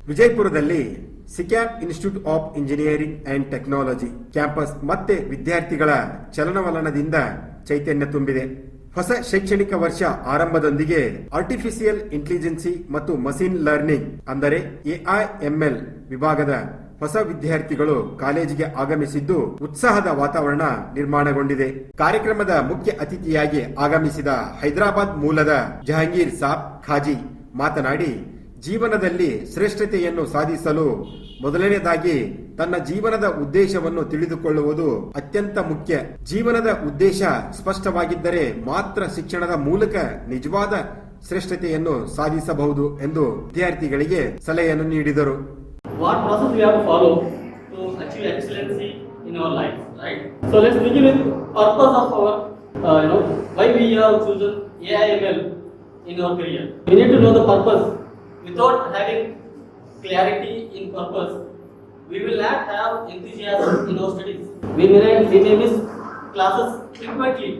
ವಿಜಯಪುರದಲ್ಲಿ SECAB institute of engineering and technology campus ಮತ್ತೆ ವಿದ್ಯಾರ್ಥಿಗಳ ಚಲನವಲನದಿಂದ ಚೈತನ್ಯ ತುಂಬಿದೆ. ಹೊಸ ಶೈಕ್ಷಣಿಕ ವರ್ಷ ಆರಂಭದೊಂದಿಗೆ ಆರ್ಟಿಫಿಷಿಯಲ್ ಇಂಟೆಲಿಜೆನ್ಸಿ ಮತ್ತು ಮಷೀನ್ ಲರ್ನಿಂಗ್ ಅಂದರೆ ಎಐಎಂಎಲ್ ವಿಭಾಗದ ಹೊಸ ವಿದ್ಯಾರ್ಥಿಗಳು ಕಾಲೇಜಿಗೆ ಆಗಮಿಸಿದ್ದು ಉತ್ಸಾಹದ ವಾತಾವರಣ ನಿರ್ಮಾಣಗೊಂಡಿದೆ. ಕಾರ್ಯಕ್ರಮದ ಮುಖ್ಯ ಅತಿಥಿಯಾಗಿ ಆಗಮಿಸಿದ ಹೈದರಾಬಾದ್ ಮೂಲದ ಜಹಾಂಗೀರ್ ಸಾಬ್ ಖಾಜಿ ಮಾತನಾಡಿ, ಜೀವನದಲ್ಲಿ ಶ್ರೇಷ್ಠತೆಯನ್ನು ಸಾಧಿಸಲು ಮೊದಲನೇದಾಗಿ ತನ್ನ ಜೀವನದ ಉದ್ದೇಶವನ್ನು ತಿಳಿದುಕೊಳ್ಳುವುದು ಅತ್ಯಂತ ಮುಖ್ಯ. ಜೀವನದ ಉದ್ದೇಶ ಸ್ಪಷ್ಟವಾಗಿದ್ದರೆ ಮಾತ್ರ ಶಿಕ್ಷಣದ ಮೂಲಕ ನಿಜವಾದ ಶ್ರೇಷ್ಠತೆಯನ್ನು ಸಾಧಿಸಬಹುದು ಎಂದು ವಿದ್ಯಾರ್ಥಿಗಳಿಗೆ ಸಲಹೆಯನ್ನು ನೀಡಿದರು. What process we have to follow to achieve excellency in our life, right? So let's begin with purpose of our, why we have chosen AIML in our career. We need to know the purpose. Without having clarity in purpose, we will not have enthusiasm in our studies. We may miss classes frequently.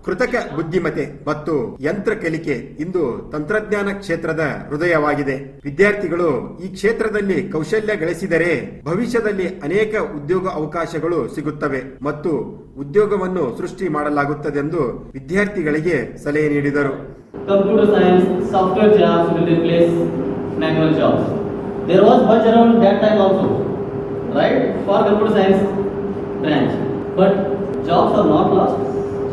ಕೃತಕ ಬುದ್ಧಿಮತ್ತೆ ಮತ್ತು ಯಂತ್ರ ಕಲಿಕೆ ಇಂದು ತಂತ್ರಜ್ಞಾನ ಕ್ಷೇತ್ರದ ಹೃದಯವಾಗಿದೆ. ವಿದ್ಯಾರ್ಥಿಗಳು ಈ ಕ್ಷೇತ್ರದಲ್ಲಿ ಕೌಶಲ್ಯ ಗಳಿಸಿದರೆ ಭವಿಷ್ಯದಲ್ಲಿ ಅನೇಕ ಉದ್ಯೋಗ ಅವಕಾಶಗಳು ಸಿಗುತ್ತವೆ ಮತ್ತು ಉದ್ಯೋಗವನ್ನು ಸೃಷ್ಟಿ ಮಾಡಲಾಗುತ್ತದೆಂದು ವಿದ್ಯಾರ್ಥಿಗಳಿಗೆ ಸಲಹೆ ನೀಡಿದರು. Computer science, software jobs will replace manual jobs. There was buzz around that time also, right, for computer science branch. But jobs are not lost.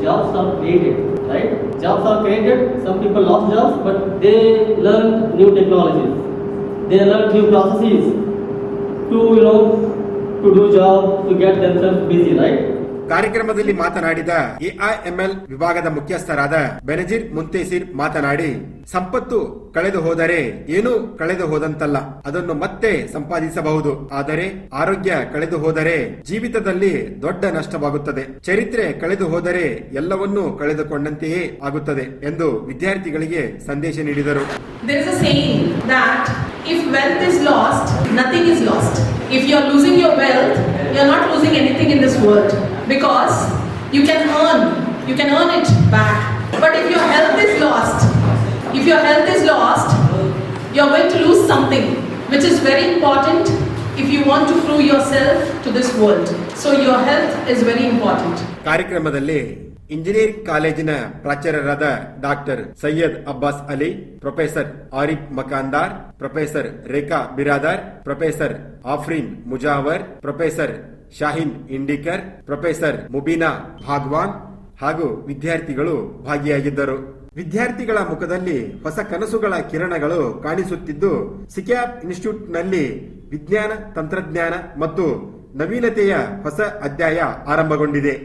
Jobs are created, right? Jobs are created. Some people lost jobs, but they learned new technologies. They learned new processes to do job, to get themselves busy, right? ಕಾರ್ಯಕ್ರಮದಲ್ಲಿ ಮಾತನಾಡಿದ AIML ವಿಭಾಗದ ಮುಖ್ಯಸ್ಥರಾದ ಬೆನಜೀರ್ ಮುಂತೇಸಿರ್ ಮಾತನಾಡಿ, ಸಂಪತ್ತು ಕಳೆದು ಹೋದರೆ ಏನೂ ಕಳೆದು ಹೋದಂತಲ್ಲ, ಅದನ್ನು ಮತ್ತೆ ಸಂಪಾದಿಸಬಹುದು. ಆದರೆ ಆರೋಗ್ಯ ಕಳೆದು ಹೋದರೆ ಜೀವಿತದಲ್ಲಿ ದೊಡ್ಡ ನಷ್ಟವಾಗುತ್ತದೆ. ಚರಿತ್ರೆ ಕಳೆದು ಹೋದರೆ ಎಲ್ಲವನ್ನೂ ಕಳೆದುಕೊಂಡಂತೆಯೇ ಆಗುತ್ತದೆ ಎಂದು ವಿದ್ಯಾರ್ಥಿಗಳಿಗೆ ಸಂದೇಶ ನೀಡಿದರು. There is a saying that if wealth is lost, nothing is lost. If you are losing your wealth, you are not losing anything in this world, because you can earn it back. But if your health is lost, you are going to lose something which is very important if you want to prove yourself to this world. So your health is very important. ಕಾರ್ಯಕ್ರಮದಲ್ಲಿ engineering ಕಾಲೇಜಿನ ಪ್ರಾಚಾರ್ಯರಾದ doctor Syed Abbas Ali, professor Arif Makandar, professor Rekha Biradar, professor Afreen Mujawar, professor Shaheen Indikar, professor Mubeena Bhagwan ಹಾಗೂ ವಿದ್ಯಾರ್ಥಿಗಳು ಭಾಗಿಯಾಗಿದ್ದರು. ವಿದ್ಯಾರ್ಥಿಗಳ ಮುಖದಲ್ಲಿ ಹೊಸ ಕನಸುಗಳ ಕಿರಣಗಳು ಕಾಣಿಸುತ್ತಿದ್ದು, ಸಿಕ್ಯಾಪ್ ಇನ್ಸ್ಟಿಟ್ಯೂಟ್ನಲ್ಲಿ ವಿಜ್ಞಾನ, ತಂತ್ರಜ್ಞಾನ ಮತ್ತು ನವೀನತೆಯ ಹೊಸ ಅಧ್ಯಾಯ ಆರಂಭಗೊಂಡಿದೆ.